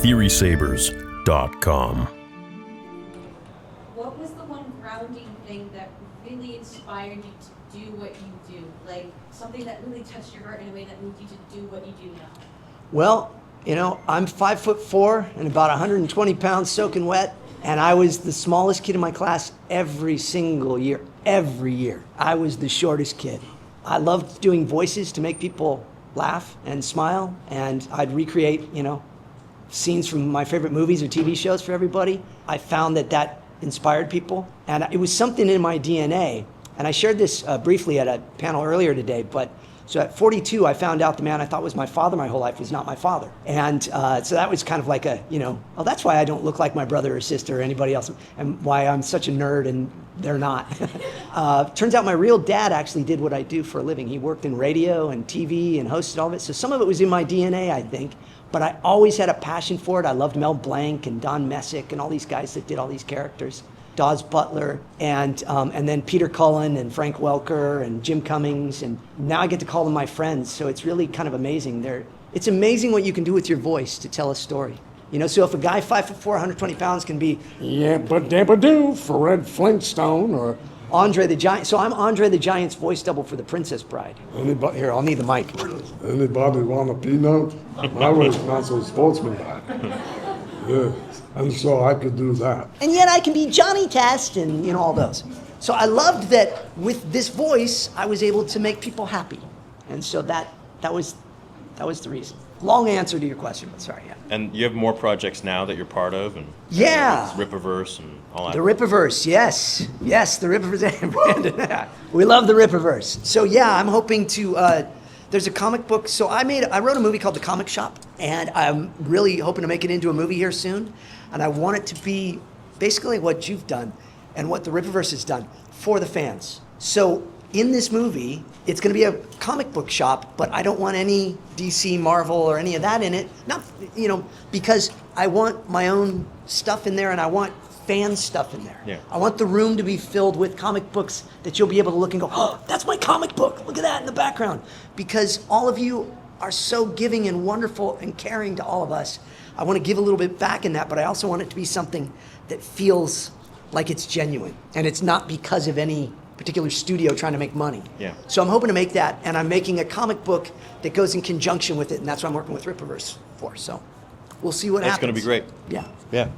TheorySabers.com. What was the one grounding thing that really inspired you to do what you do? Like something that really touched your heart in a way that moved you to do what you do now? Well, I'm 5'4" and about 120 pounds soaking wet. And I was the smallest kid in my class every single year. Every year. I was the shortest kid. I loved doing voices to make people laugh and smile. And I'd recreate, scenes from my favorite movies or TV shows for everybody. I found that inspired people. And it was something in my DNA. And I shared this briefly at a panel earlier today, but so at 42, I found out the man I thought was my father my whole life was not my father. And so that was kind of like that's why I don't look like my brother or sister or anybody else, and why I'm such a nerd and they're not. Turns out my real dad actually did what I do for a living. He worked in radio and TV and hosted all of it. So some of it was in my DNA, I think, but I always had a passion for it. I loved Mel Blanc and Don Messick and all these guys that did all these characters. Dawes Butler, and then Peter Cullen and Frank Welker and Jim Cummings, and now I get to call them my friends, so it's really kind of amazing. It's amazing what you can do with your voice to tell a story. So if a guy 5'4", 120 pounds can be Yabba-dabba-doo for Red Flintstone, or Andre the Giant. So I'm Andre the Giant's voice double for The Princess Bride. Here, I'll need the mic. Anybody want a peanut? I was not so sportsmanlike. Yeah. And so I could do that. And yet I can be Johnny Test and all those. So I loved that with this voice, I was able to make people happy. And so that was the reason. Long answer to your question, but sorry, yeah. And you have more projects now that you're part of? And yeah. Rippaverse and all that? The Rippaverse, yes. Yes, the Rippaverse. Brandon, we love the Rippaverse. So yeah, I'm hoping to... there's a comic book. So I wrote a movie called The Comic Shop, and I'm really hoping to make it into a movie here soon. And I want it to be basically what you've done and what the Rippaverse has done for the fans. So in this movie, it's going to be a comic book shop, but I don't want any DC, Marvel, or any of that in it. Not, because I want my own stuff in there, and I want fan stuff in there. Yeah. I want the room to be filled with comic books that you'll be able to look and go, oh, that's my comic book. Look at that in the background. Because all of you are so giving and wonderful and caring to all of us. I want to give a little bit back in that, but I also want it to be something that feels like it's genuine. And it's not because of any particular studio trying to make money. Yeah. So I'm hoping to make that, and I'm making a comic book that goes in conjunction with it, and that's what I'm working with Rippaverse for. So we'll see what happens. That's going to be great. Yeah. Yeah.